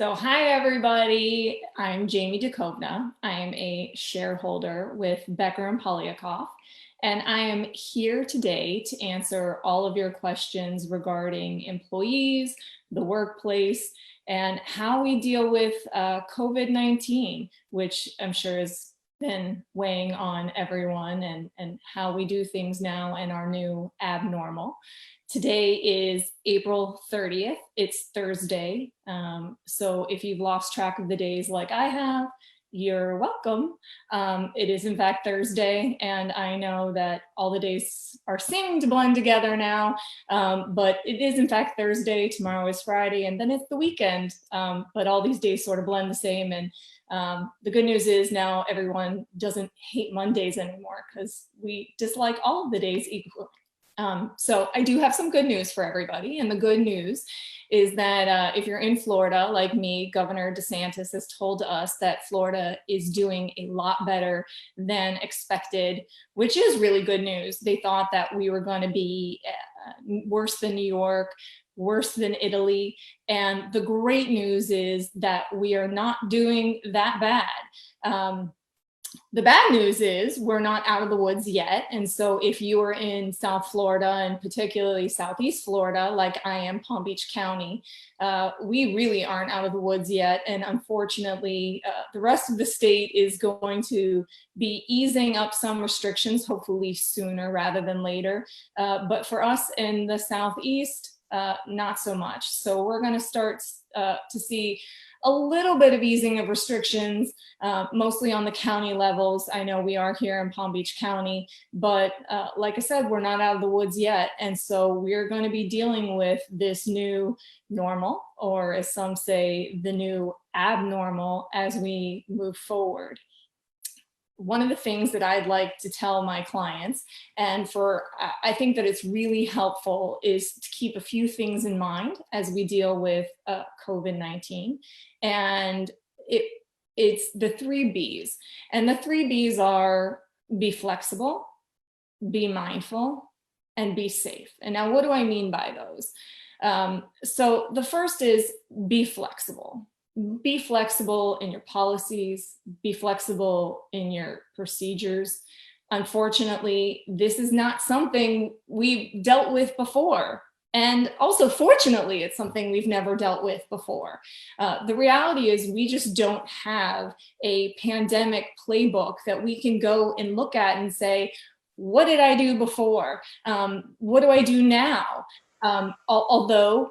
So hi everybody, I'm Jamie Dokovna. I am a shareholder with Becker and Polyakoff, and I am here today to answer all of your questions regarding employees, the workplace, and how we deal with COVID-19, which I'm sure has been weighing on everyone, and how we do things now in our new abnormal. Today is April 30th. It's Thursday. So if you've lost track of the days like I have, you're welcome. It is in fact Thursday, and I know that all the days are seeming to blend together now, but it is in fact Thursday. Tomorrow is Friday, and then it's the weekend. But all these days sort of blend the same. And the good news is now everyone doesn't hate Mondays anymore because we dislike all of the days equally. So I do have some good news for everybody. And the good news is that if you're in Florida, like me, Governor DeSantis has told us that Florida is doing a lot better than expected, which is really good news. They thought that we were going to be worse than New York, worse than Italy. And the great news is that we are not doing that bad. The bad news is we're not out of the woods yet. And so if you are in South Florida, and particularly Southeast Florida, like I am, Palm Beach County, we really aren't out of the woods yet. And unfortunately, the rest of the state is going to be easing up some restrictions, hopefully sooner rather than later. But for us in the Southeast, not so much. So we're going to start to see a little bit of easing of restrictions, mostly on the county levels. I know we are here in Palm Beach County, but like I said, we're not out of the woods yet. And so we're going to be dealing with this new normal, or as some say, the new abnormal as we move forward. One of the things that I'd like to tell my clients, and I think that it's really helpful, is to keep a few things in mind as we deal with COVID-19. And it's the 3 B's. And the 3 B's are be flexible, be mindful, and be safe. And now what do I mean by those? So the first is be flexible. Be flexible in your policies, be flexible in your procedures. Unfortunately, this is not something we've dealt with before. And also, fortunately, it's something we've never dealt with before. The reality is we just don't have a pandemic playbook that we can go and look at and say, what did I do before? What do I do now? Although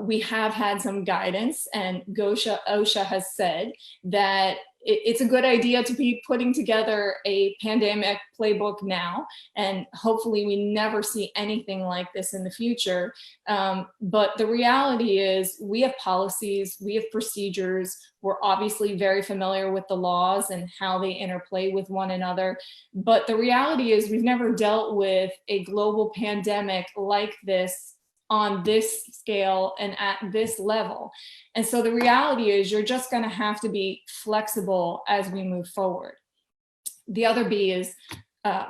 we have had some guidance, and OSHA has said that it's a good idea to be putting together a pandemic playbook now, and hopefully we never see anything like this in the future. But the reality is we have policies, we have procedures, we're obviously very familiar with the laws and how they interplay with one another. But the reality is we've never dealt with a global pandemic like this on this scale and at this level. And so the reality is you're just going to have to be flexible as we move forward. The other B is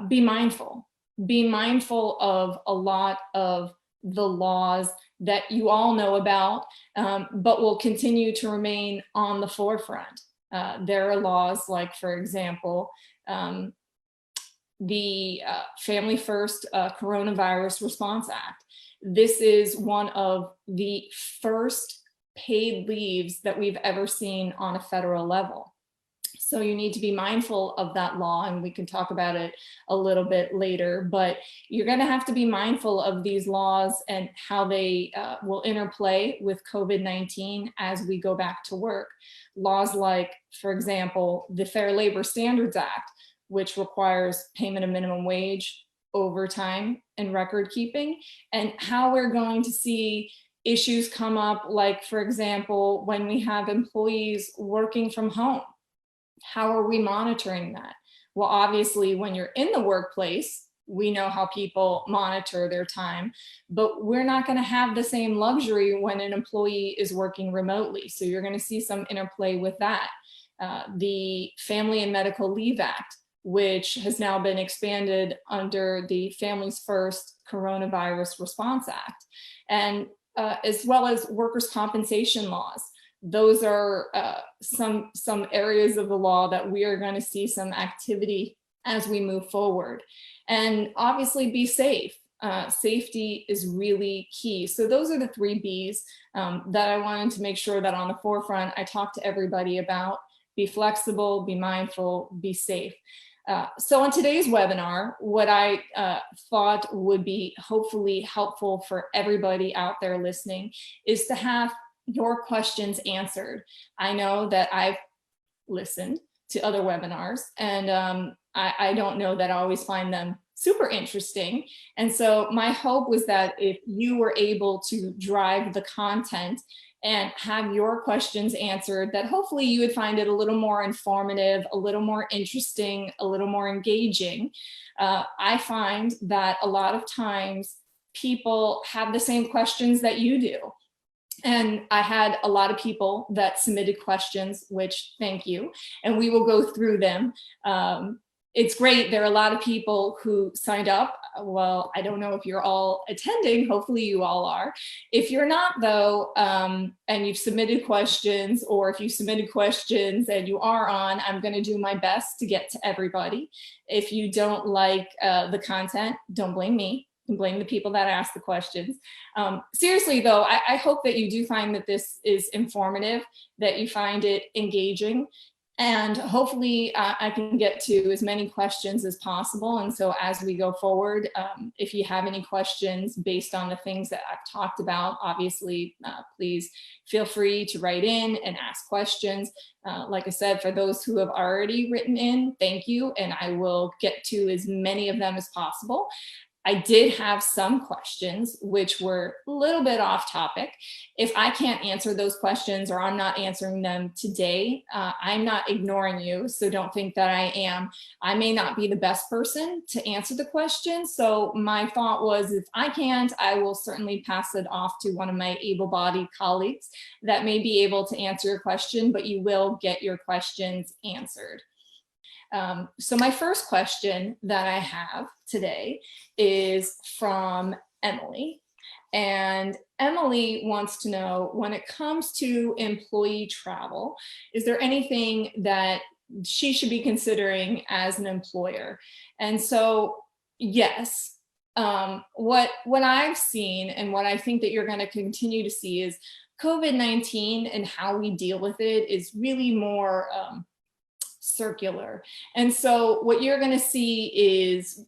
be mindful. Be mindful of a lot of the laws that you all know about, but will continue to remain on the forefront. There are laws like, for example, the Family First Coronavirus Response Act. This is one of the first paid leaves that we've ever seen on a federal level. So you need to be mindful of that law, and we can talk about it a little bit later, but you're going to have to be mindful of these laws and how they will interplay with COVID-19 as we go back to work. Laws like, for example, the Fair Labor Standards Act, which requires payment of minimum wage, overtime, and record keeping, and how we're going to see issues come up, like, for example, when we have employees working from home. How are we monitoring that? Well, obviously, when you're in the workplace, we know how people monitor their time, but we're not going to have the same luxury when an employee is working remotely. So you're going to see some interplay with that. The Family and Medical Leave Act, which has now been expanded under the Families First Coronavirus Response Act, and as well as workers' compensation laws. those are some areas of the law that we are going to see some activity as we move forward. And obviously be safe. Safety is really key. So those are the 3 B's that I wanted to make sure that on the forefront I talk to everybody about. Be flexible, be mindful, be safe. So on today's webinar, what I thought would be hopefully helpful for everybody out there listening is to have your questions answered. I know that I've listened to other webinars, and I don't know that I always find them super interesting. And so my hope was that if you were able to drive the content and have your questions answered, that hopefully you would find it a little more informative, a little more interesting, a little more engaging. I find that a lot of times people have the same questions that you do. And I had a lot of people that submitted questions, which thank you, and we will go through them. It's great. There are a lot of people who signed up. Well, I don't know if you're all attending. Hopefully you all are. If you're not though, and you've submitted questions, or if you submitted questions and you are on, I'm going to do my best to get to everybody. If you don't like the content, don't blame me. You can blame the people that ask the questions. Seriously though, I hope that you do find that this is informative, that you find it engaging. And hopefully I can get to as many questions as possible. And so as we go forward, if you have any questions based on the things that I've talked about, obviously, please feel free to write in and ask questions. Like I said, for those who have already written in, thank you. And I will get to as many of them as possible. I did have some questions which were a little bit off topic. If I can't answer those questions or I'm not answering them today, I'm not ignoring you, so don't think that I am. I may not be the best person to answer the question, so my thought was if I can't, I will certainly pass it off to one of my able-bodied colleagues that may be able to answer your question, but you will get your questions answered. So my first question that I have today is from Emily. And Emily wants to know, when it comes to employee travel, is there anything that she should be considering as an employer? And so, yes, what I've seen and what I think that you're going to continue to see is COVID-19 and how we deal with it is really more circular. And so what you're going to see is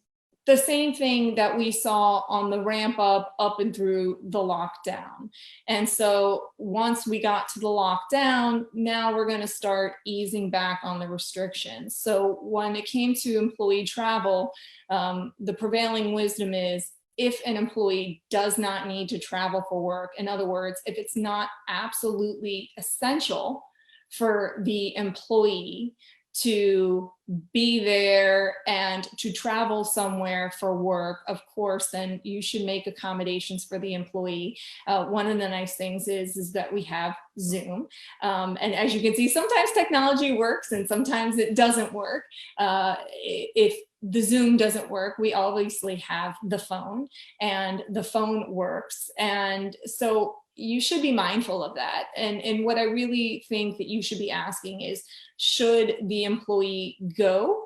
the same thing that we saw on the ramp up and through the lockdown. And so once we got to the lockdown, now we're going to start easing back on the restrictions. So when it came to employee travel, the prevailing wisdom is if an employee does not need to travel for work, in other words, if it's not absolutely essential for the employee to be there and to travel somewhere for work, of course, then you should make accommodations for the employee. One of the nice things is that we have Zoom. And as you can see, sometimes technology works and sometimes it doesn't work. If the Zoom doesn't work, we obviously have the phone, and the phone works. And so you should be mindful of that. And what I really think that you should be asking is, should the employee go?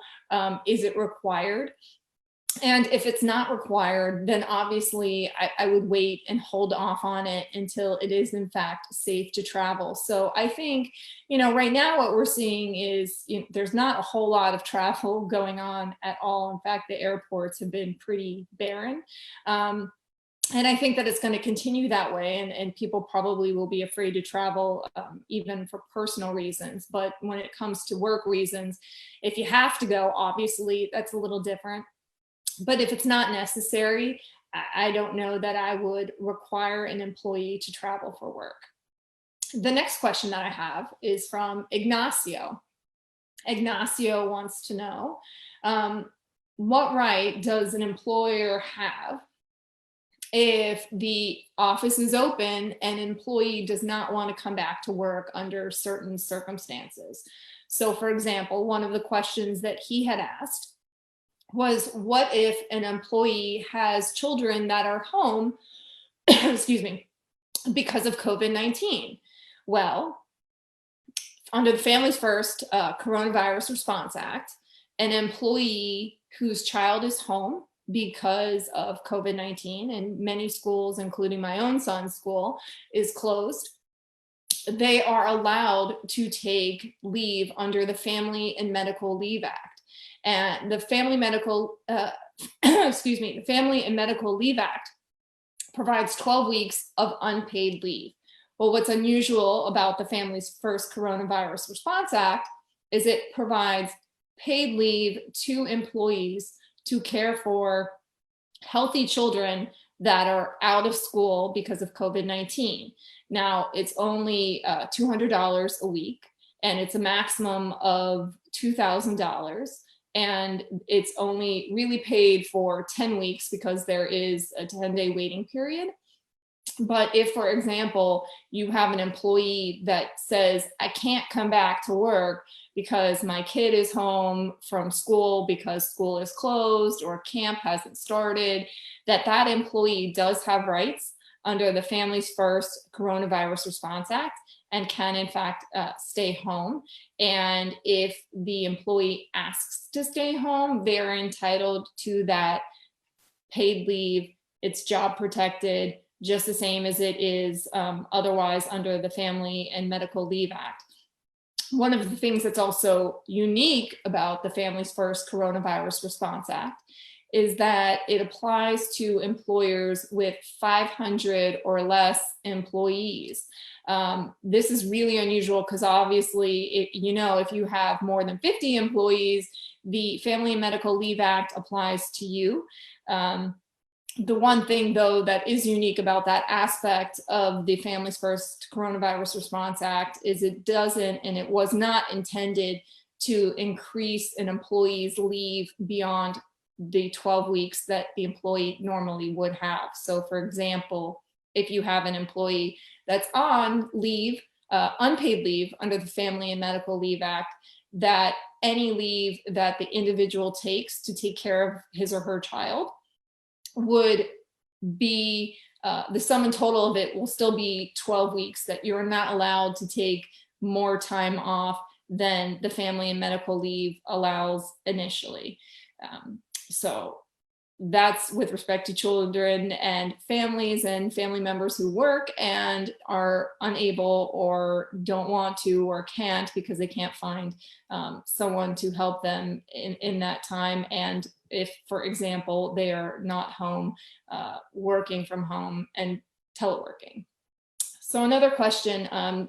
Is it required? And if it's not required, then obviously I would wait and hold off on it until it is in fact safe to travel. So I think, right now what we're seeing is there's not a whole lot of travel going on at all. In fact, the airports have been pretty barren. And I think that it's going to continue that way, and people probably will be afraid to travel even for personal reasons. But when it comes to work reasons, if you have to go, obviously that's a little different. But if it's not necessary, I don't know that I would require an employee to travel for work. The next question that I have is from Ignacio. Ignacio wants to know, what right does an employer have if the office is open and an employee does not want to come back to work under certain circumstances? So for example, one of the questions that he had asked was, what if an employee has children that are home, excuse me, because of COVID-19? Well, under the Families First Coronavirus Response Act, an employee whose child is home because of COVID-19 and many schools, including my own son's school, is closed, they are allowed to take leave under the Family and Medical Leave Act. And the Family Medical, the Family and Medical Leave Act provides 12 weeks of unpaid leave. Well, what's unusual about the Families First Coronavirus Response Act is it provides paid leave to employees to care for healthy children that are out of school because of COVID-19. Now, it's only $200 a week, and it's a maximum of $2,000. And it's only really paid for 10 weeks because there is a 10-day waiting period. But if, for example, you have an employee that says, I can't come back to work because my kid is home from school because school is closed or camp hasn't started, that employee does have rights under the Families First Coronavirus Response Act and can in fact stay home. And if the employee asks to stay home, they're entitled to that paid leave. It's job protected, just the same as it is otherwise under the Family and Medical Leave Act. One of the things that's also unique about the Families First Coronavirus Response Act is that it applies to employers with 500 or less employees. This is really unusual because obviously, if you have more than 50 employees, the Family and Medical Leave Act applies to you. The one thing, though, that is unique about that aspect of the Families First Coronavirus Response Act is it doesn't, and it was not intended to increase an employee's leave beyond the 12 weeks that the employee normally would have. So, for example, if you have an employee that's on leave, unpaid leave under the Family and Medical Leave Act, that any leave that the individual takes to take care of his or her child would be the sum and total of it will still be 12 weeks, that you're not allowed to take more time off than the Family and Medical Leave allows initially. So that's with respect to children and families and family members who work and are unable or don't want to or can't because they can't find someone to help them in that time. And if, for example, they are not home, working from home and teleworking. So another question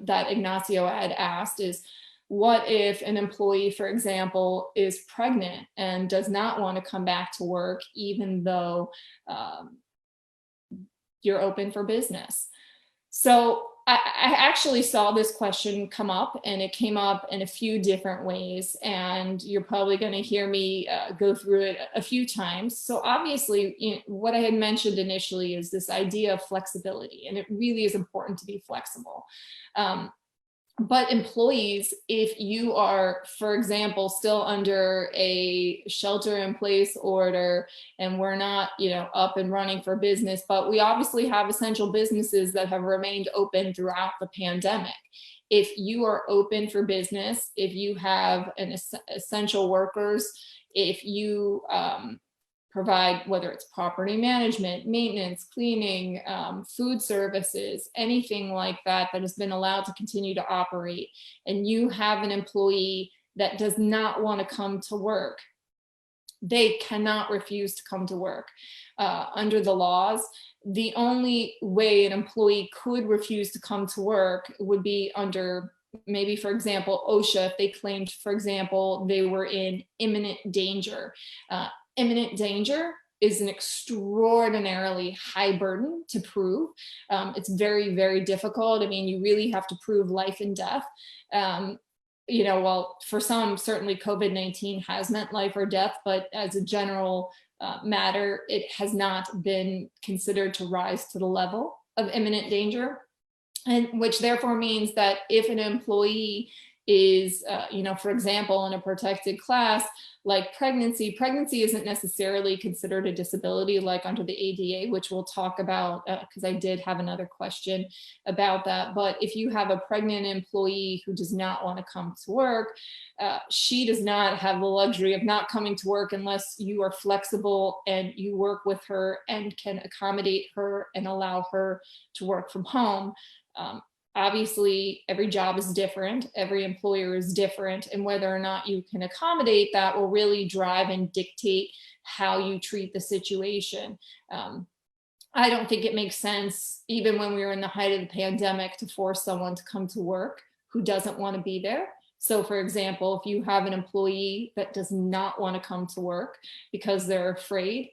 that Ignacio had asked is, what if an employee, for example, is pregnant and does not want to come back to work even though you're open for business? So I actually saw this question come up, and it came up in a few different ways, and you're probably going to hear me go through it a few times. So obviously, what I had mentioned initially is this idea of flexibility, and it really is important to be flexible. But employees, if you are, for example, still under a shelter-in-place order and we're not, up and running for business, but we obviously have essential businesses that have remained open throughout the pandemic. If you are open for business, if you have an essential workers, if you provide, whether it's property management, maintenance, cleaning, food services, anything like that has been allowed to continue to operate, and you have an employee that does not want to come to work, they cannot refuse to come to work. Under the laws, the only way an employee could refuse to come to work would be under, maybe, for example, OSHA, if they claimed, for example, they were in imminent danger. Imminent danger is an extraordinarily high burden to prove. It's very, very difficult. I mean, you really have to prove life and death. Well, for some, certainly COVID-19 has meant life or death, but as a general matter, it has not been considered to rise to the level of imminent danger, and which therefore means that if an employee is, for example, in a protected class like pregnancy isn't necessarily considered a disability like under the ADA, which we'll talk about because I did have another question about that. But if you have a pregnant employee who does not want to come to work, she does not have the luxury of not coming to work unless you are flexible and you work with her and can accommodate her and allow her to work from home. Obviously, every job is different, every employer is different, and whether or not you can accommodate that will really drive and dictate how you treat the situation. I don't think it makes sense, even when we were in the height of the pandemic, to force someone to come to work who doesn't want to be there. So for example, if you have an employee that does not want to come to work because they're afraid,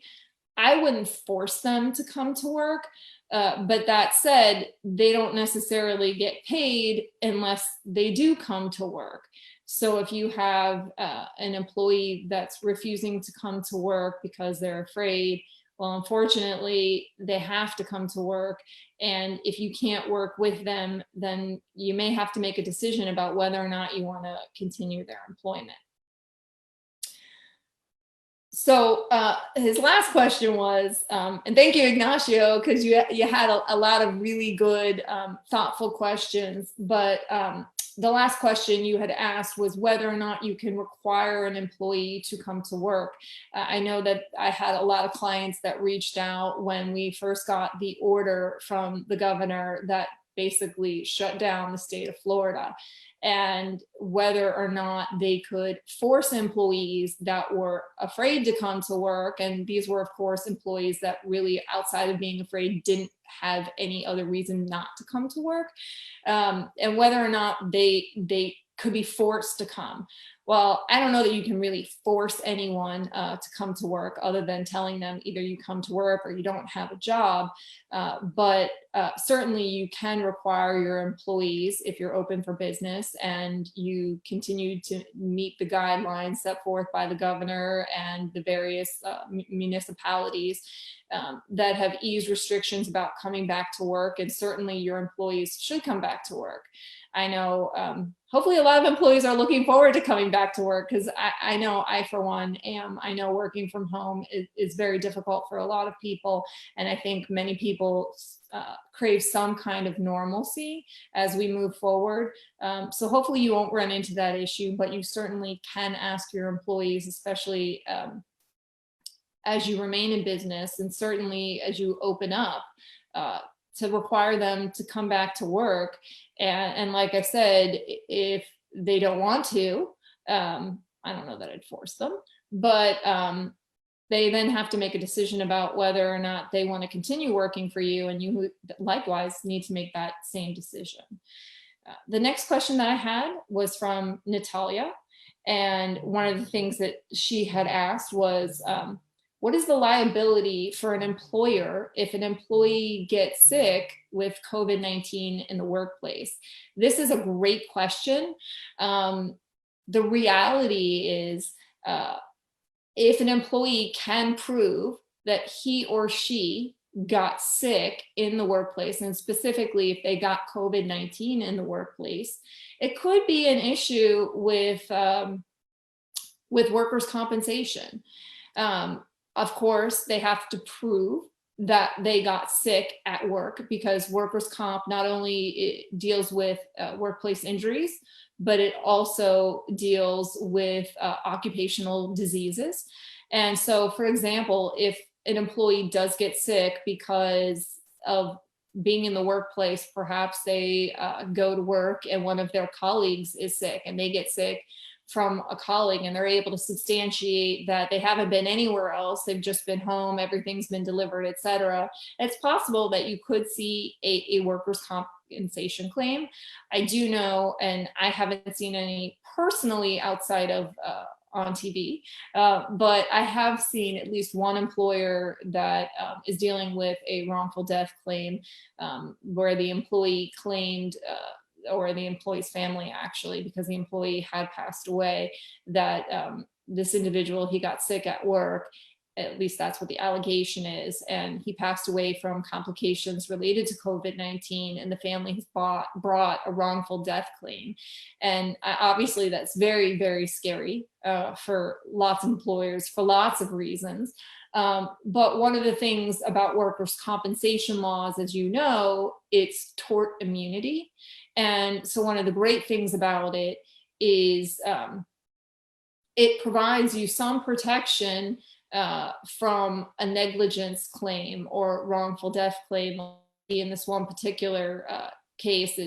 I wouldn't force them to come to work. But that said, they don't necessarily get paid unless they do come to work. So if you have an employee that's refusing to come to work because they're afraid, well, unfortunately, they have to come to work. And if you can't work with them, then you may have to make a decision about whether or not you want to continue their employment. So his last question was, and thank you, Ignacio, because you had a lot of really good, thoughtful questions. But the last question you had asked was whether or not you can require an employee to come to work. I know that I had a lot of clients that reached out when we first got the order from the governor that basically shut down the state of Florida, and whether or not they could force employees that were afraid to come to work. And these were, of course, employees that really, outside of being afraid, didn't have any other reason not to come to work, and whether or not they could be forced to come. Well, I don't know that you can really force anyone to come to work other than telling them either you come to work or you don't have a job. But certainly you can require your employees, if you're open for business and you continue to meet the guidelines set forth by the governor and the various municipalities that have eased restrictions about coming back to work. And certainly your employees should come back to work. I know hopefully a lot of employees are looking forward to coming back to work, because I know I, for one, am. I know working from home is very difficult for a lot of people. And I think many people crave some kind of normalcy as we move forward. So hopefully you won't run into that issue, but you certainly can ask your employees, especially as you remain in business and certainly as you open up, to require them to come back to work. And like I said, if they don't want to, I don't know that I'd force them, but they then have to make a decision about whether or not they want to continue working for you, and you likewise need to make that same decision. The next question that I had was from Natalia, and one of the things that she had asked was, what is the liability for an employer if an employee gets sick with COVID-19 in the workplace? This is a great question. The reality is, if an employee can prove that he or she got sick in the workplace, and specifically if they got COVID-19 in the workplace, it could be an issue with workers' compensation. Of course, they have to prove that they got sick at work, because workers' comp not only deals with workplace injuries, but it also deals with occupational diseases. And so, for example, if an employee does get sick because of being in the workplace, perhaps they go to work and one of their colleagues is sick and they get sick from a colleague, and they're able to substantiate that they haven't been anywhere else, they've just been home, everything's been delivered, etc. It's possible that you could see a workers' compensation claim. I do know, and I haven't seen any personally outside of on TV, but I have seen at least one employer that is dealing with a wrongful death claim, where the employee claimed or the employee's family, actually, because the employee had passed away, that this individual, he got sick at work At least that's what the allegation is. And he passed away from complications related to COVID-19, and the family has brought a wrongful death claim. And obviously that's very, very scary for lots of employers for lots of reasons. But one of the things about workers' compensation laws, as you know, it's tort immunity. And so one of the great things about it is it provides you some protection from a negligence claim or wrongful death claim. In this one particular case,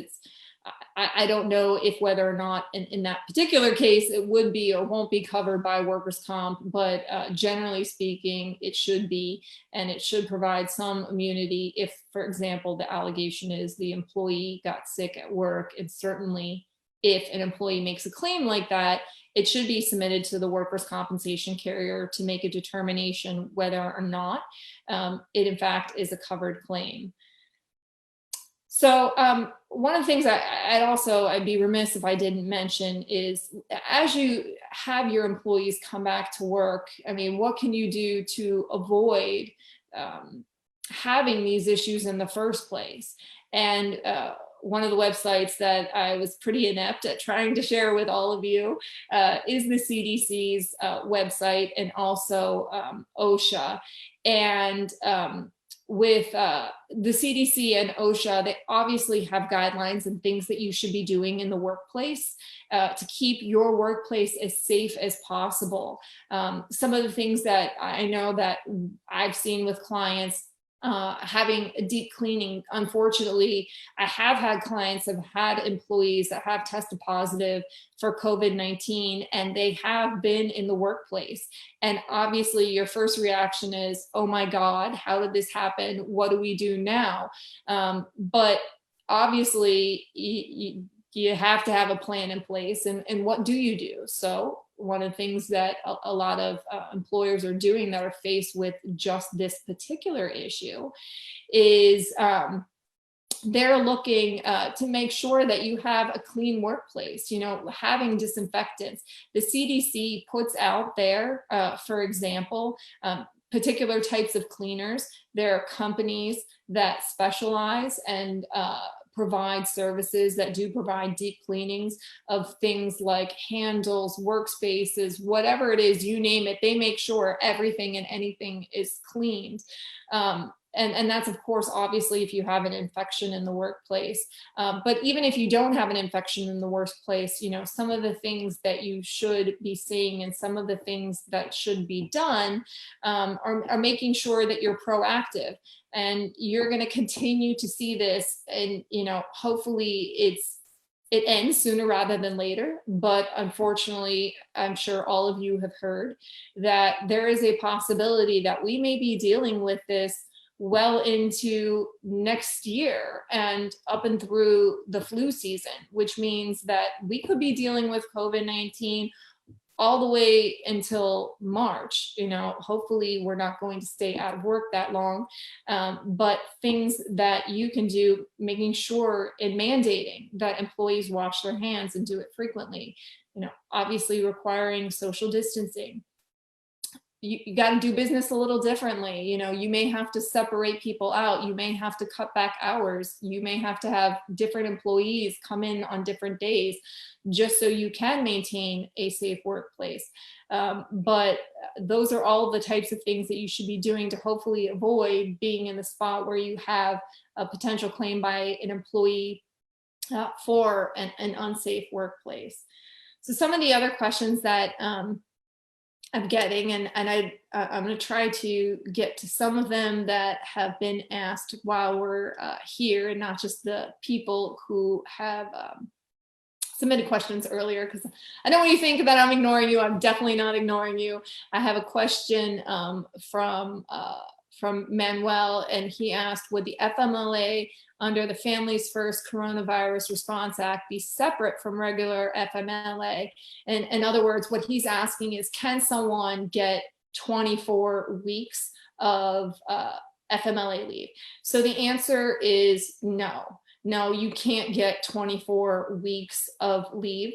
I don't know if whether or not in that particular case it would be or won't be covered by workers' comp, but generally speaking, it should be, and it should provide some immunity if, for example, the allegation is the employee got sick at work. And certainly if an employee makes a claim like that, it should be submitted to the workers' compensation carrier to make a determination whether or not it in fact is a covered claim. So one of the things I'd be remiss if I didn't mention is, as you have your employees come back to work, I mean, what can you do to avoid having these issues in the first place? And one of the websites that I was pretty inept at trying to share with all of you is the CDC's website, and also OSHA. And with the CDC and OSHA, they obviously have guidelines and things that you should be doing in the workplace to keep your workplace as safe as possible. Some of the things that I know that I've seen with clients, having a deep cleaning. Unfortunately, I have had clients have had employees that have tested positive for COVID-19, and they have been in the workplace. And obviously your first reaction is, oh my God, how did this happen? What do we do now? But obviously you have to have a plan in place, and what do you do? So one of the things that a lot of employers are doing that are faced with just this particular issue is they're looking to make sure that you have a clean workplace, having disinfectants. The CDC puts out there, for example, particular types of cleaners. There are companies that specialize and provide services that do provide deep cleanings of things like handles, workspaces, whatever it is, you name it. They make sure everything and anything is cleaned. And that's, of course, obviously, if you have an infection in the workplace. But even if you don't have an infection in the workplace, some of the things that you should be seeing and some of the things that should be done are making sure that you're proactive. And you're going to continue to see this, and hopefully it ends sooner rather than later. But unfortunately, I'm sure all of you have heard that there is a possibility that we may be dealing with this well into next year and up and through the flu season, which means that we could be dealing with COVID-19 all the way until March. Hopefully we're not going to stay out of work that long, but things that you can do, making sure and mandating that employees wash their hands and do it frequently, obviously requiring social distancing. You got to do business a little differently. You may have to separate people out. You may have to cut back hours. You may have to have different employees come in on different days just so you can maintain a safe workplace. But those are all the types of things that you should be doing to hopefully avoid being in the spot where you have a potential claim by an employee for an unsafe workplace. So some of the other questions that I'm getting, and I'm going to try to get to some of them that have been asked while we're here, and not just the people who have submitted questions earlier, because I know when you think that I'm ignoring you, I'm definitely not ignoring you. I have a question from Manuel, and he asked, would the FMLA under the Families First Coronavirus Response Act be separate from regular FMLA? And in other words, what he's asking is, can someone get 24 weeks of FMLA leave? So the answer is no. No, you can't get 24 weeks of leave.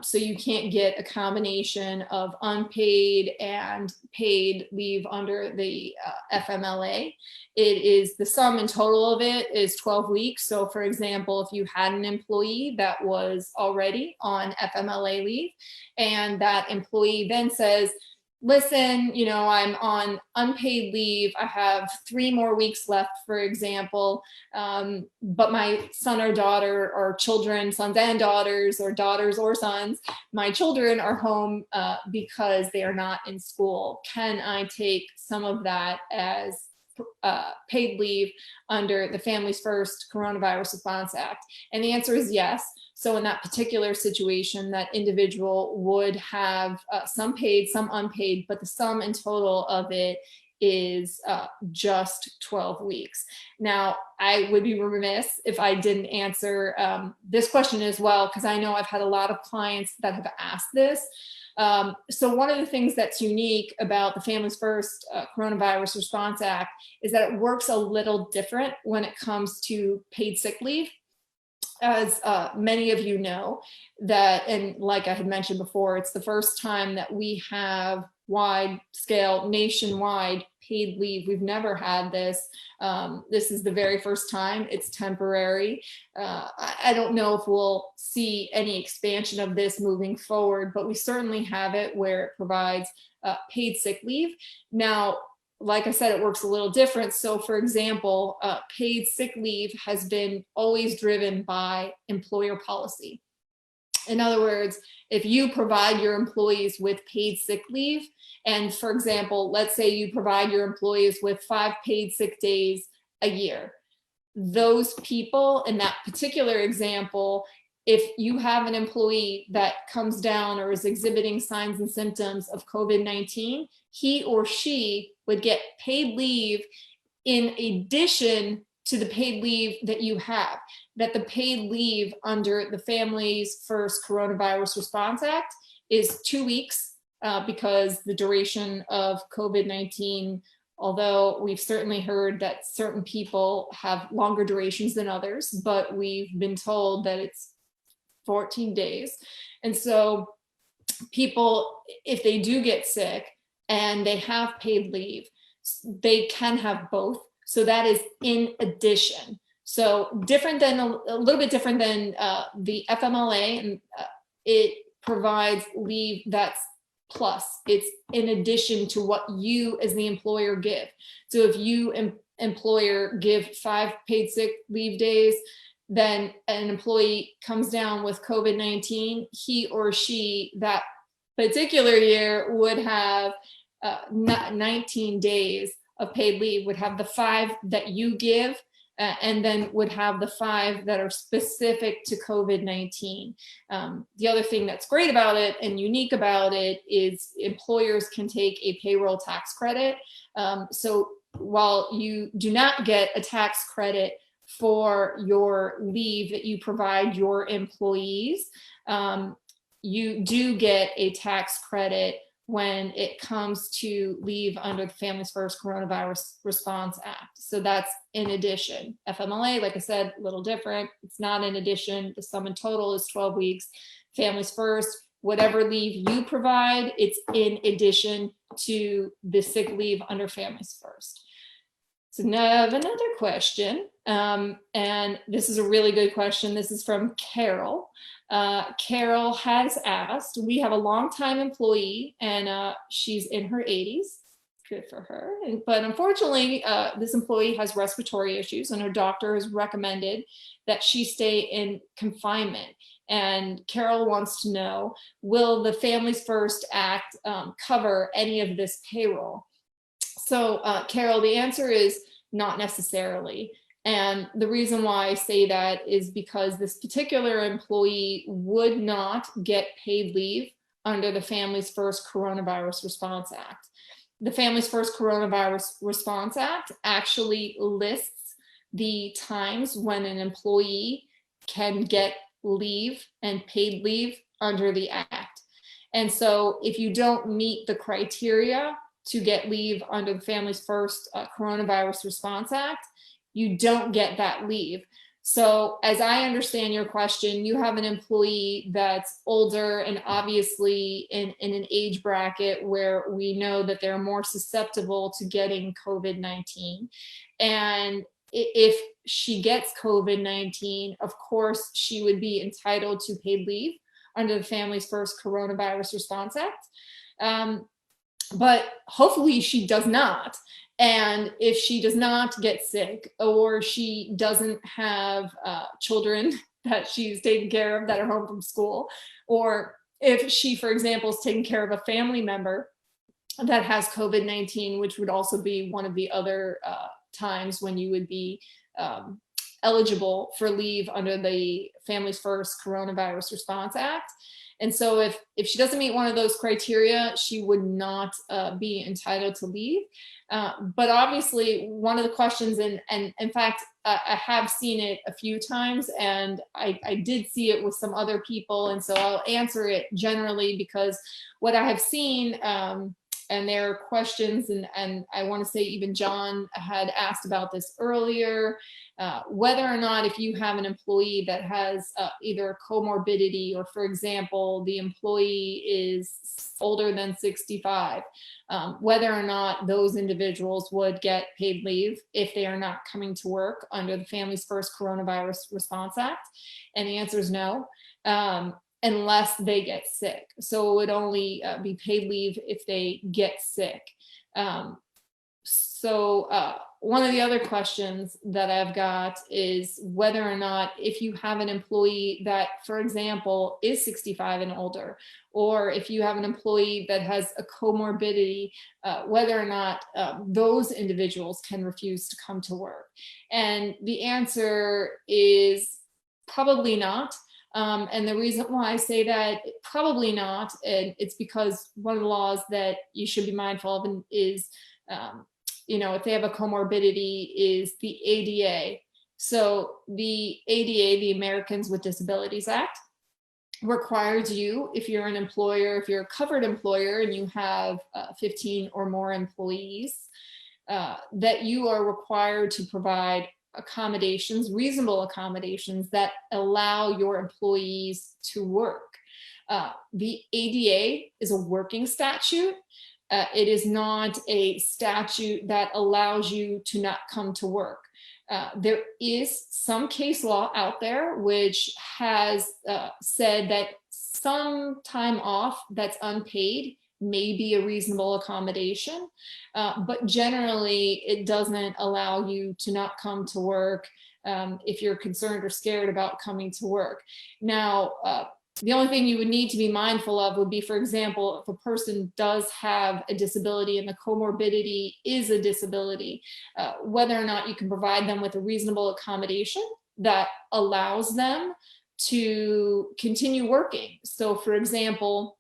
So you can't get a combination of unpaid and paid leave under the FMLA. It is the sum and total of it is 12 weeks. So for example, if you had an employee that was already on FMLA leave and that employee then says, listen, I'm on unpaid leave. I have 3 more weeks left, for example. But my son or daughter or children, sons and daughters or sons, my children are home because they are not in school. Can I take some of that as paid leave under the Families First Coronavirus Response Act? And the answer is yes. So in that particular situation, that individual would have some paid, some unpaid, but the sum and total of it is just 12 weeks. Now, I would be remiss if I didn't answer this question as well, because I know I've had a lot of clients that have asked this. So one of the things that's unique about the Families First Coronavirus Response Act is that it works a little different when it comes to paid sick leave. As many of you know, that, and like I had mentioned before, it's the first time that we have wide scale, nationwide paid leave. We've never had this. This is the very first time. It's temporary. I don't know if we'll see any expansion of this moving forward, but we certainly have it where it provides paid sick leave. Now, like I said, it works a little different. So for example, paid sick leave has been always driven by employer policy. In other words, if you provide your employees with paid sick leave, and for example, let's say you provide your employees with 5 paid sick days a year, those people in that particular example, if you have an employee that comes down or is exhibiting signs and symptoms of COVID-19, he or she would get paid leave in addition to the paid leave that you have. That the paid leave under the Families First Coronavirus Response Act is 2 weeks because the duration of COVID-19, although we've certainly heard that certain people have longer durations than others, but we've been told that it's 14 days. And so people, if they do get sick and they have paid leave, they can have both. So that is in addition. So different than a little bit different than the FMLA, and it provides leave that's plus. It's in addition to what you as the employer give. So if you employer give 5 paid sick leave days, then an employee comes down with COVID-19, he or she that particular year would have 19 days of paid leave, would have the 5 that you give, and then would have the 5 that are specific to COVID-19. The other thing that's great about it and unique about it is employers can take a payroll tax credit. So while you do not get a tax credit for your leave that you provide your employees, you do get a tax credit when it comes to leave under the Families First Coronavirus Response Act. So that's in addition. FMLA, like I said, a little different. It's not in addition. The sum and total is 12 weeks. Families First, whatever leave you provide, it's in addition to the sick leave under Families First. So now I have another question, and this is a really good question. This is from Carol. Carol has asked, we have a longtime employee and she's in her 80s, good for her. But unfortunately, this employee has respiratory issues and her doctor has recommended that she stay in confinement. And Carol wants to know, will the Families First Act cover any of this payroll? So Carol, the answer is not necessarily. And the reason why I say that is because this particular employee would not get paid leave under the Families First Coronavirus Response Act. The Families First Coronavirus Response Act actually lists the times when an employee can get leave and paid leave under the act. And so if you don't meet the criteria to get leave under the Families First Coronavirus Response Act, you don't get that leave. So as I understand your question, you have an employee that's older and obviously in an age bracket where we know that they're more susceptible to getting COVID-19. And if she gets COVID-19, of course, she would be entitled to paid leave under the Families First Coronavirus Response Act. But hopefully she does not. And if she does not get sick, or she doesn't have children that she's taking care of that are home from school, or if she, for example, is taking care of a family member that has COVID-19, which would also be one of the other times when you would be eligible for leave under the Families First Coronavirus Response Act. And so if she doesn't meet one of those criteria, she would not be entitled to leave. But obviously, one of the questions, and in fact, I have seen it a few times, and I did see it with some other people. And so I'll answer it generally, because what I have seen, and there are questions, and I want to say even John had asked about this earlier, whether or not if you have an employee that has either a comorbidity, or for example, the employee is older than 65, whether or not those individuals would get paid leave if they are not coming to work under the Families First Coronavirus Response Act. And the answer is no. Unless they get sick. So it would only be paid leave if they get sick. One of the other questions that I've got is whether or not if you have an employee that, for example, is 65 and older, or if you have an employee that has a comorbidity, whether or not those individuals can refuse to come to work. And the answer is probably not. And the reason why I say that, probably not, and it's because one of the laws that you should be mindful of is, if they have a comorbidity, is the ADA. So the ADA, the Americans with Disabilities Act, requires you, if you're an employer, if you're a covered employer and you have 15 or more employees, that you are required to provide accommodations, reasonable accommodations that allow your employees to work. The ADA is a working statute. It is not a statute that allows you to not come to work. There is some case law out there which has said that some time off that's unpaid may be a reasonable accommodation, but generally it doesn't allow you to not come to work if you're concerned or scared about coming to work. Now, the only thing you would need to be mindful of would be, for example, if a person does have a disability and the comorbidity is a disability, whether or not you can provide them with a reasonable accommodation that allows them to continue working. So, for example,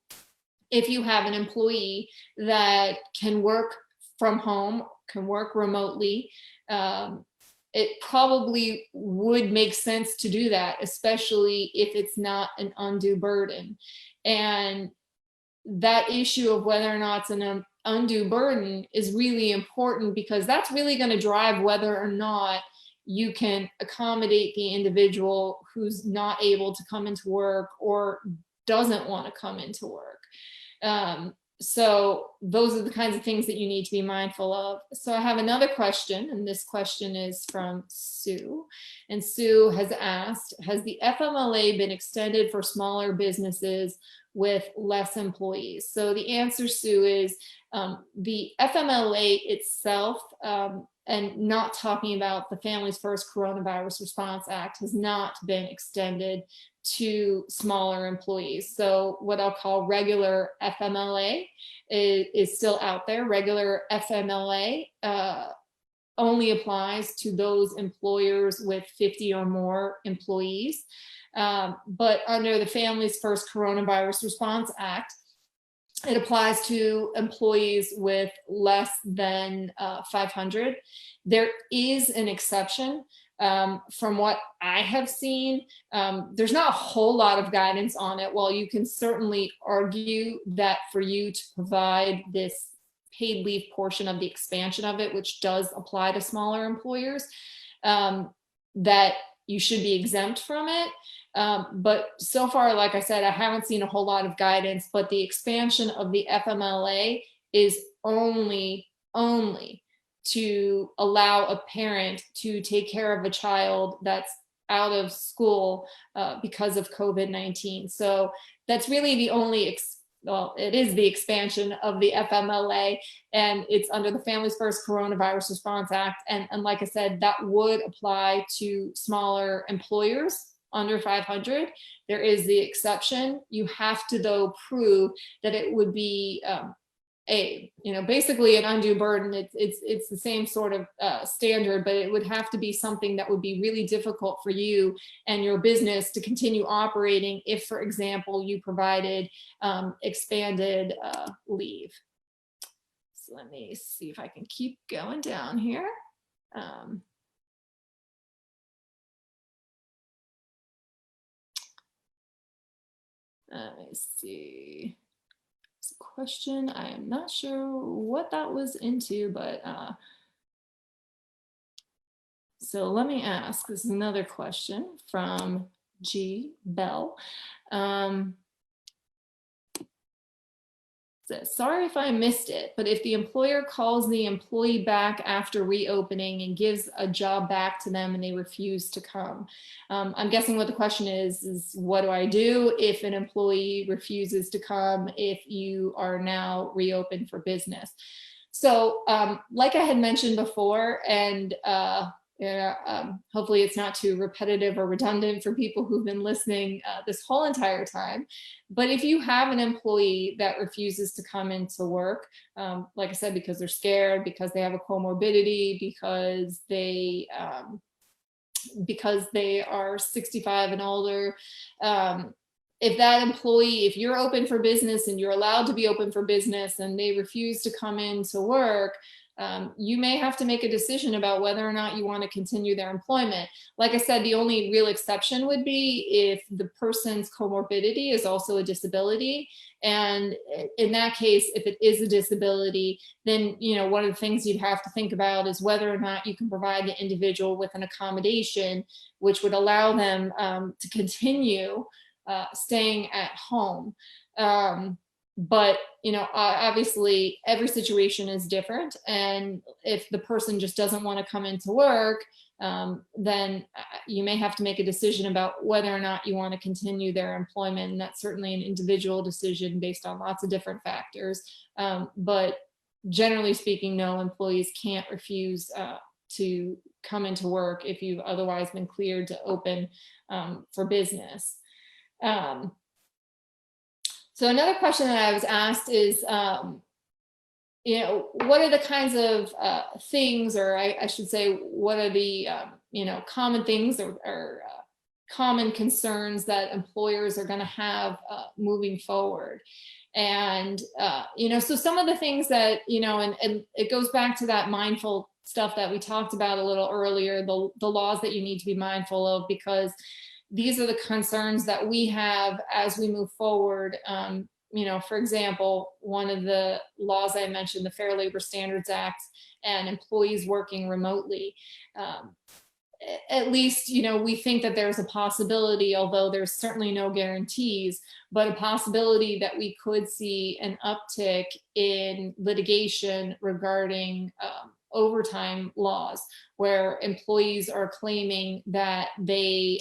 if you have an employee that can work from home, can work remotely, it probably would make sense to do that, especially if it's not an undue burden. And that issue of whether or not it's an undue burden is really important, because that's really going to drive whether or not you can accommodate the individual who's not able to come into work or doesn't want to come into work. So those are the kinds of things that you need to be mindful of. So I have another question, and this question is from Sue. And Sue has asked, has the FMLA been extended for smaller businesses with less employees? So the answer, Sue, is the FMLA itself, and not talking about the Families First Coronavirus Response Act, has not been extended to smaller employees. So what I'll call regular FMLA is still out there. Regular FMLA only applies to those employers with 50 or more employees. But under the Families First Coronavirus Response Act, it applies to employees with less than 500. There is an exception. From what I have seen, there's not a whole lot of guidance on it. While you can certainly argue that for you to provide this paid leave portion of the expansion of it, which does apply to smaller employers, that you should be exempt from it. But so far, like I said, I haven't seen a whole lot of guidance, but the expansion of the FMLA is only to allow a parent to take care of a child that's out of school because of COVID-19. So that's really the only, well, it is the expansion of the FMLA, and it's under the Families First Coronavirus Response Act. And like I said, that would apply to smaller employers under 500. There is the exception. You have to, though, prove that it would be basically an undue burden. It's the same sort of standard, but it would have to be something that would be really difficult for you and your business to continue operating if, for example, you provided expanded leave. So let me see if I can keep going down here. Let me see. Question. I am not sure what that was into, but so let me ask. This is another question from G. Bell. Says, sorry if I missed it, but if the employer calls the employee back after reopening and gives a job back to them and they refuse to come, I'm guessing what the question is what do I do if an employee refuses to come if you are now reopened for business? So like I had mentioned before, and hopefully it's not too repetitive or redundant for people who've been listening this whole entire time. But if you have an employee that refuses to come into work, like I said, because they're scared, because they have a comorbidity, because they are 65 and older, if that employee, if you're open for business and you're allowed to be open for business and they refuse to come into work, you may have to make a decision about whether or not you want to continue their employment. Like I said, the only real exception would be if the person's comorbidity is also a disability. And in that case, if it is a disability, then, one of the things you'd have to think about is whether or not you can provide the individual with an accommodation, which would allow them to continue staying at home. But, obviously every situation is different. And if the person just doesn't want to come into work, then you may have to make a decision about whether or not you want to continue their employment. And that's certainly an individual decision based on lots of different factors. But generally speaking, no, employees can't refuse to come into work if you've otherwise been cleared to open for business. So another question that I was asked is, what are the kinds of things, or I should say, what are the, common things or common concerns that employers are going to have moving forward? And, so some of the things that, and it goes back to that mindful stuff that we talked about a little earlier, the laws that you need to be mindful of, because these are the concerns that we have as we move forward. For example, one of the laws I mentioned, the Fair Labor Standards Act, and employees working remotely. At least, we think that there's a possibility, although there's certainly no guarantees, but a possibility that we could see an uptick in litigation regarding overtime laws, where employees are claiming that they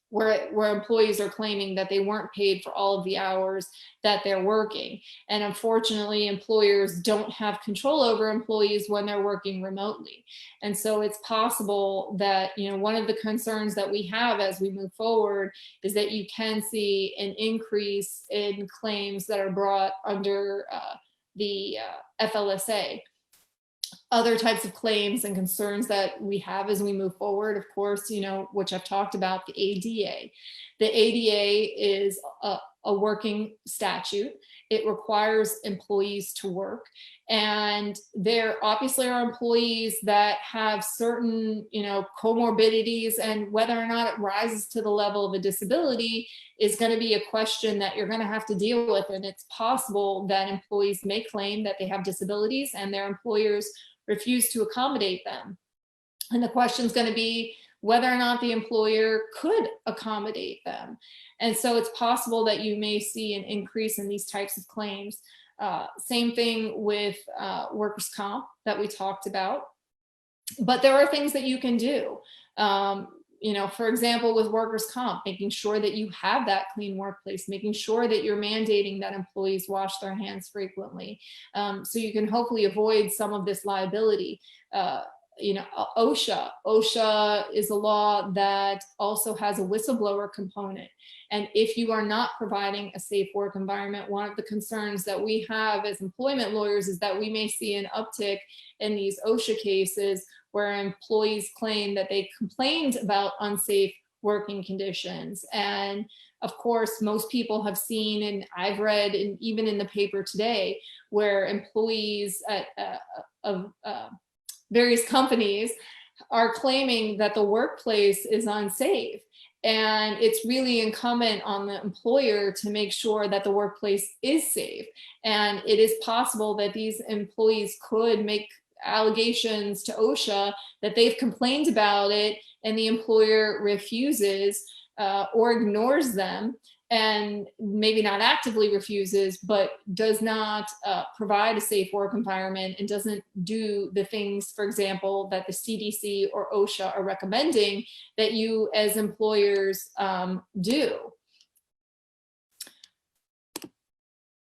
where employees are claiming that they weren't paid for all of the hours that they're working. And unfortunately, employers don't have control over employees when they're working remotely. And so it's possible that, one of the concerns that we have as we move forward is that you can see an increase in claims that are brought under the FLSA. Other types of claims and concerns that we have as we move forward, of course, which I've talked about, the ADA. The ADA is a working statute. It requires employees to work. And there obviously are employees that have certain, comorbidities, and whether or not it rises to the level of a disability is going to be a question that you're going to have to deal with. And it's possible that employees may claim that they have disabilities and their employers refuse to accommodate them. And the question is going to be, whether or not the employer could accommodate them. And so it's possible that you may see an increase in these types of claims. Same thing with workers' comp that we talked about. But there are things that you can do. For example, with workers' comp, making sure that you have that clean workplace, making sure that you're mandating that employees wash their hands frequently, so you can hopefully avoid some of this liability. OSHA is a law that also has a whistleblower component. And if you are not providing a safe work environment, one of the concerns that we have as employment lawyers is that we may see an uptick in these OSHA cases where employees claim that they complained about unsafe working conditions. And of course, most people have seen, and I've read, and even in the paper today, where employees of various companies are claiming that the workplace is unsafe. And it's really incumbent on the employer to make sure that the workplace is safe. And it is possible that these employees could make allegations to OSHA that they've complained about it and the employer refuses or ignores them, and maybe not actively refuses, but does not provide a safe work environment and doesn't do the things, for example, that the CDC or OSHA are recommending that you as employers do.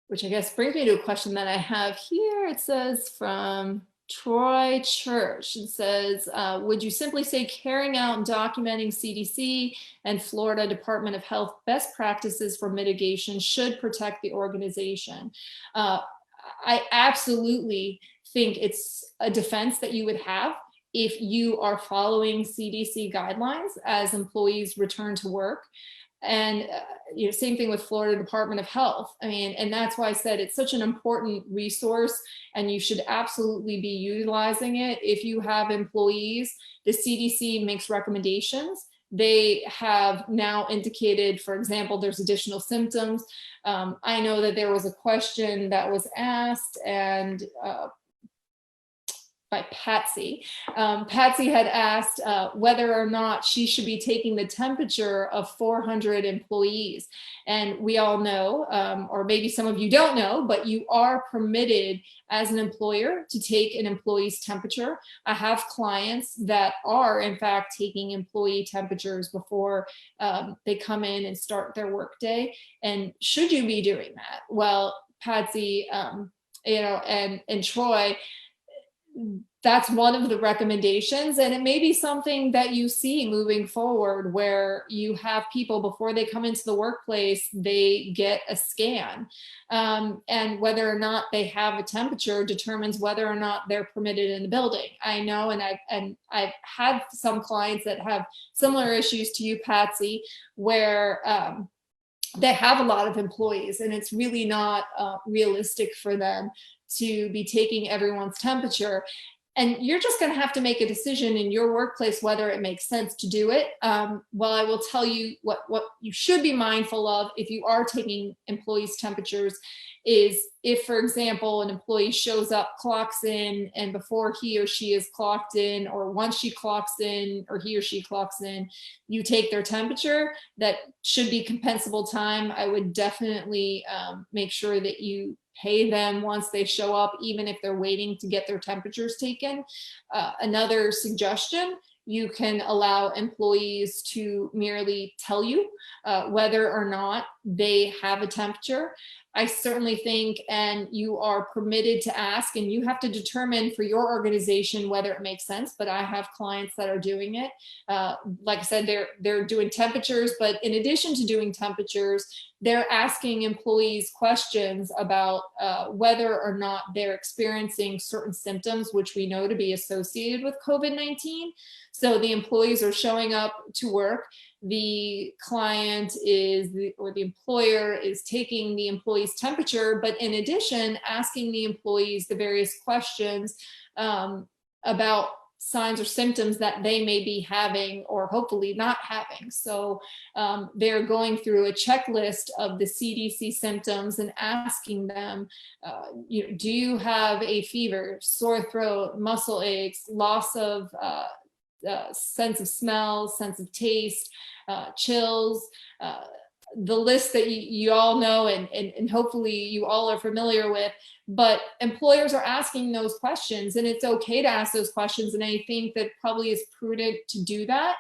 Which I guess brings me to a question that I have here. It says from Troy Church. It says, would you simply say carrying out and documenting CDC and Florida Department of Health best practices for mitigation should protect the organization? I absolutely think it's a defense that you would have if you are following CDC guidelines as employees return to work. And same thing with Florida Department of Health. I mean, and that's why I said it's such an important resource, and you should absolutely be utilizing it. If you have employees, the CDC makes recommendations. They have now indicated, for example, there's additional symptoms. I know that there was a question that was asked, and by Patsy. Patsy had asked whether or not she should be taking the temperature of 400 employees. And we all know, or maybe some of you don't know, but you are permitted as an employer to take an employee's temperature. I have clients that are in fact taking employee temperatures before they come in and start their workday. And should you be doing that? Well, Patsy, and Troy, that's one of the recommendations, and it may be something that you see moving forward where you have people before they come into the workplace, they get a scan, and whether or not they have a temperature determines whether or not they're permitted in the building. I know, and I've had some clients that have similar issues to you, Patsy, where they have a lot of employees and it's really not realistic for them to be taking everyone's temperature. And you're just going to have to make a decision in your workplace whether it makes sense to do it. Well, I will tell you what you should be mindful of if you are taking employees' temperatures is if, for example, an employee shows up, clocks in, and before he or she is clocked in, or once she clocks in or he or she clocks in, you take their temperature, that should be compensable time. I would definitely make sure that you pay them once they show up, even if they're waiting to get their temperatures taken. Another suggestion, you can allow employees to merely tell you whether or not they have a temperature. I certainly think, and you are permitted to ask, and you have to determine for your organization whether it makes sense, but I have clients that are doing it. Like I said, they're doing temperatures, but in addition to doing temperatures, they're asking employees questions about whether or not they're experiencing certain symptoms, which we know to be associated with COVID-19. So the employees are showing up to work. The client or the employer is taking the employee's temperature, but in addition, asking the employees the various questions about signs or symptoms that they may be having or hopefully not having. So they're going through a checklist of the CDC symptoms and asking them, do you have a fever, sore throat, muscle aches, loss of sense of smell, sense of taste, chills, the list that you all know and hopefully you all are familiar with. But employers are asking those questions, and it's okay to ask those questions. And I think that probably is prudent to do that.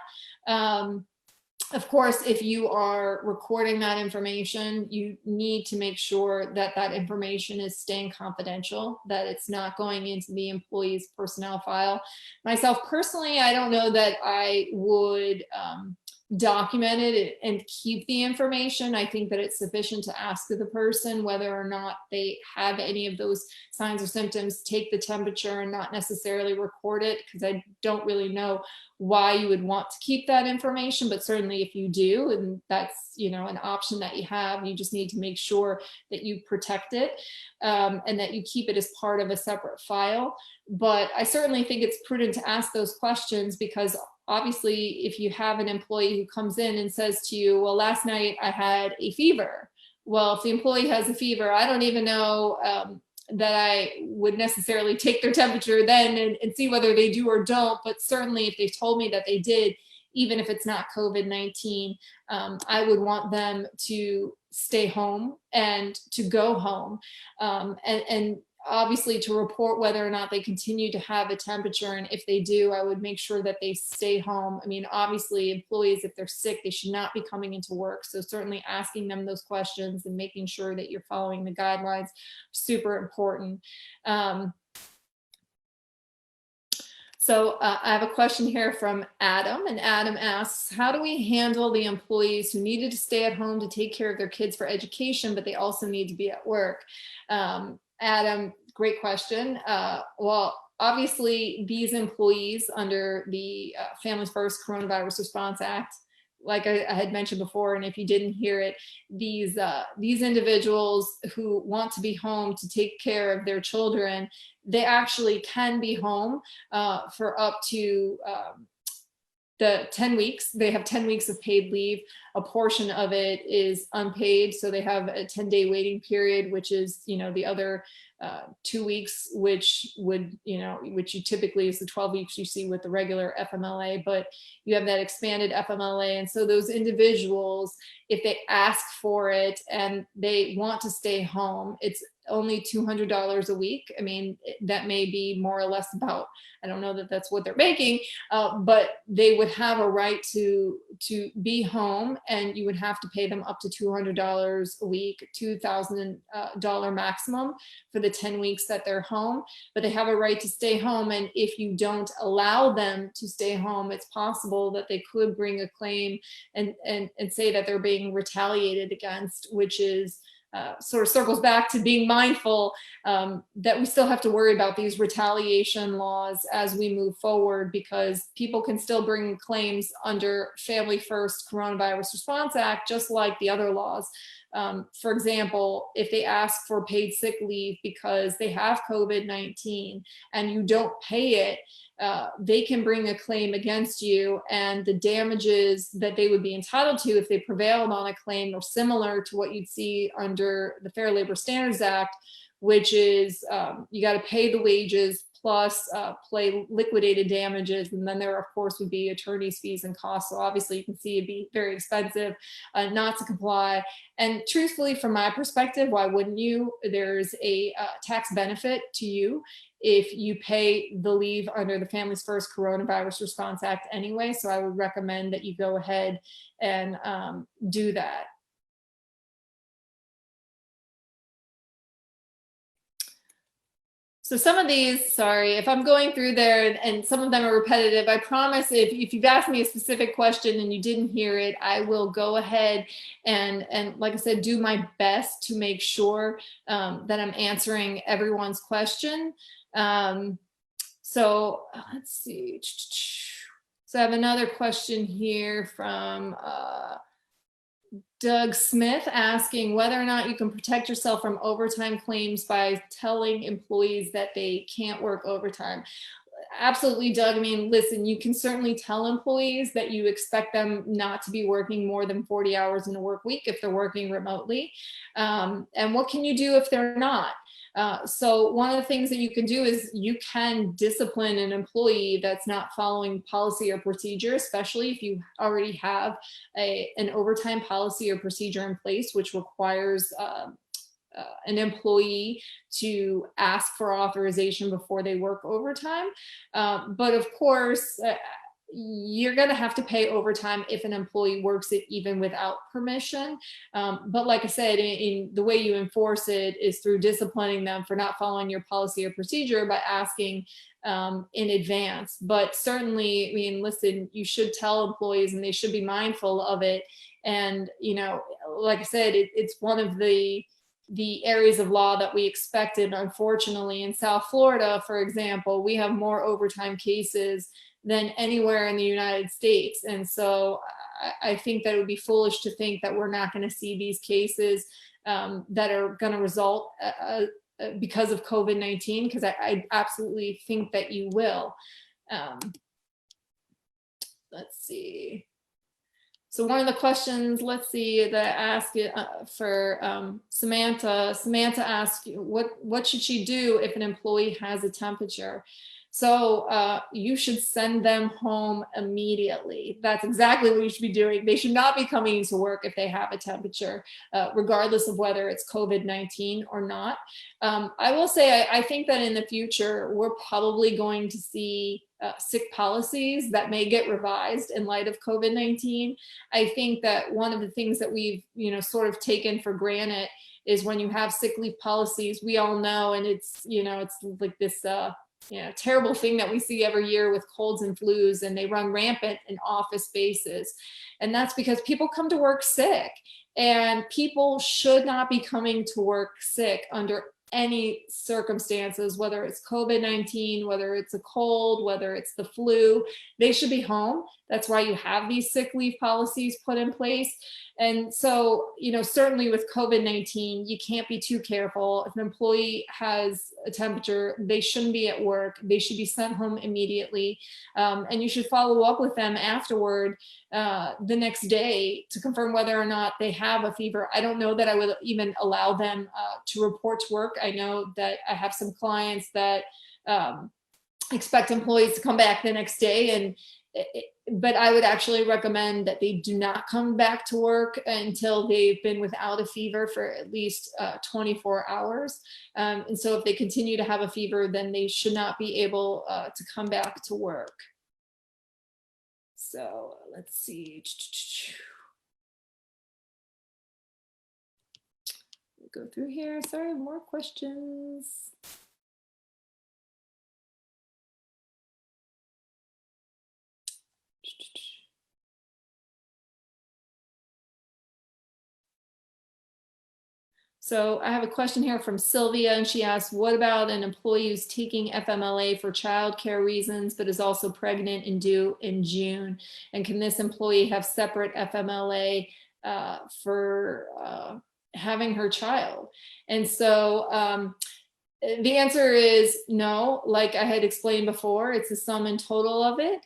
Of course, if you are recording that information, you need to make sure that that information is staying confidential, that it's not going into the employee's personnel file. Myself personally, I don't know that I would document it and keep the information. I think that it's sufficient to ask the person whether or not they have any of those signs or symptoms, take the temperature, and not necessarily record it, because I don't really know why you would want to keep that information. But certainly if you do, and that's, you know, an option that you have, you just need to make sure that you protect it and that you keep it as part of a separate file. But I certainly think it's prudent to ask those questions, because obviously if you have an employee who comes in and says to you, well, last night I had a fever. Well, if the employee has a fever, I don't even know that I would necessarily take their temperature then and see whether they do or don't. But certainly if they told me that they did, even if it's not COVID-19, I would want them to stay home and to go home. And obviously to report whether or not they continue to have a temperature. And if they do, I would make sure that they stay home. I mean, obviously employees, if they're sick, they should not be coming into work. So certainly asking them those questions and making sure that you're following the guidelines, super important. So I have a question here from Adam, and Adam asks, how do we handle the employees who needed to stay at home to take care of their kids for education, but they also need to be at work? Adam, great question. Well, obviously these employees under the Families First Coronavirus Response Act, like I had mentioned before, and if you didn't hear it, these individuals who want to be home to take care of their children, they actually can be home for up to the 10 weeks. They have 10 weeks of paid leave. A portion of it is unpaid. So they have a 10-day waiting period, which is, you know, the other 2 weeks, which would, you know, which you typically is the 12 weeks you see with the regular FMLA, but you have that expanded FMLA. And so those individuals, if they ask for it and they want to stay home, it's only $200 a week. I mean, that may be more or less about, I don't know that that's what they're making, but they would have a right to be home, and you would have to pay them up to $200 a week, $2,000 maximum for the 10 weeks that they're home, but they have a right to stay home. And if you don't allow them to stay home, it's possible that they could bring a claim and say that they're being retaliated against, which is sort of circles back to being mindful that we still have to worry about these retaliation laws as we move forward, because people can still bring claims under Family First Coronavirus Response Act, just like the other laws. For example, if they ask for paid sick leave because they have COVID-19 and you don't pay it, they can bring a claim against you, and the damages that they would be entitled to if they prevailed on a claim are similar to what you'd see under the Fair Labor Standards Act, which is you got to pay the wages plus pay liquidated damages. And then there, of course, would be attorney's fees and costs. So obviously you can see it'd be very expensive not to comply. And truthfully, from my perspective, why wouldn't you? There's a tax benefit to you if you pay the leave under the Families First Coronavirus Response Act anyway. So I would recommend that you go ahead and do that. So some of these, sorry, if I'm going through there and some of them are repetitive, I promise if you've asked me a specific question and you didn't hear it, I will go ahead and like I said, do my best to make sure that I'm answering everyone's question. So let's see. So I have another question here from Doug Smith asking whether or not you can protect yourself from overtime claims by telling employees that they can't work overtime. Absolutely, Doug. I mean, listen, you can certainly tell employees that you expect them not to be working more than 40 hours in a work week if they're working remotely. And what can you do if they're not? So one of the things that you can do is you can discipline an employee that's not following policy or procedure, especially if you already have an overtime policy or procedure in place, which requires an employee to ask for authorization before they work overtime. But of course, you're going to have to pay overtime if an employee works it even without permission. But like I said, in the way you enforce it is through disciplining them for not following your policy or procedure by asking in advance. But certainly, I mean, listen, you should tell employees and they should be mindful of it. And, you know, like I said, it's one of the areas of law that we expected. Unfortunately, in South Florida, for example, we have more overtime cases than anywhere in the United States. And so I think that it would be foolish to think that we're not going to see these cases that are going to result because of COVID-19, because I absolutely think that you will. Let's see. So one of the questions, let's see, that I asked for Samantha. Samantha asked, what should she do if an employee has a temperature? So you should send them home immediately. That's exactly what you should be doing. They should not be coming to work if they have a temperature, regardless of whether it's COVID-19 or not. I will say, I think that in the future, we're probably going to see sick policies that may get revised in light of COVID-19. I think that one of the things that we've, sort of taken for granted is when you have sick leave policies, we all know, and it's, it's like this, terrible thing that we see every year with colds and flus, and they run rampant in office spaces. And that's because people come to work sick, and people should not be coming to work sick under any circumstances, whether it's COVID-19, whether it's a cold, whether it's the flu. They should be home. That's why you have these sick leave policies put in place. And so, certainly with COVID-19, you can't be too careful. If an employee has a temperature, they shouldn't be at work. They should be sent home immediately. And you should follow up with them afterward the next day to confirm whether or not they have a fever. I don't know that I would even allow them to report to work. I know that I have some clients that expect employees to come back the next day, but I would actually recommend that they do not come back to work until they've been without a fever for at least 24 hours. And so if they continue to have a fever, then they should not be able to come back to work. So let's see. Go through here. Sorry, more questions. So I have a question here from Sylvia, and she asks, what about an employee who's taking FMLA for childcare reasons, but is also pregnant and due in June? And can this employee have separate FMLA for having her child? And so the answer is no. Like I had explained before, it's the sum and total of it.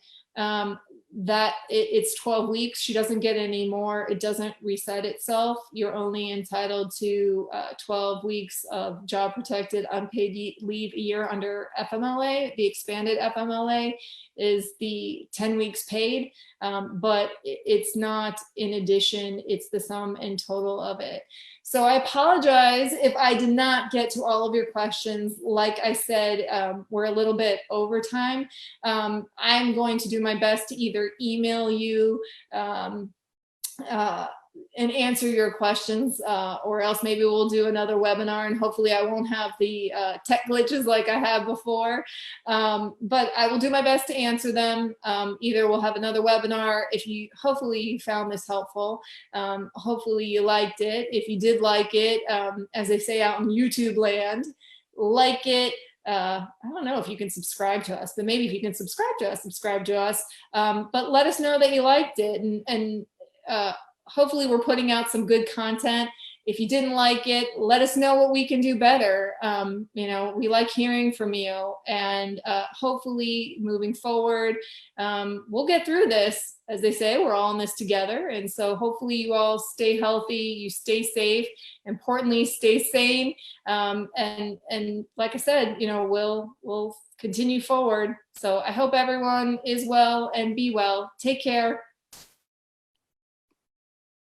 That it's 12 weeks. She doesn't get any more. It doesn't reset itself. You're only entitled to 12 weeks of job protected unpaid leave a year under FMLA. The expanded FMLA is the 10 weeks paid, but it's not in addition. It's the sum and total of it. So I apologize if I did not get to all of your questions. Like I said, we're a little bit over time. I'm going to do my best to either email you and answer your questions, or else maybe we'll do another webinar, and hopefully I won't have the tech glitches like I have before. But I will do my best to answer them. Either we'll have another webinar. Hopefully you found this helpful. Hopefully you liked it. If you did like it, as they say out in YouTube land, like it. I don't know if you can subscribe to us, but maybe if you can subscribe to us. But let us know that you liked it, and hopefully we're putting out some good content. If you didn't like it, let us know what we can do better. We like hearing from you, and hopefully moving forward, we'll get through this. As they say, we're all in this together. And so hopefully you all stay healthy, you stay safe, importantly, stay sane. And like I said, we'll continue forward. So I hope everyone is well and be well. Take care.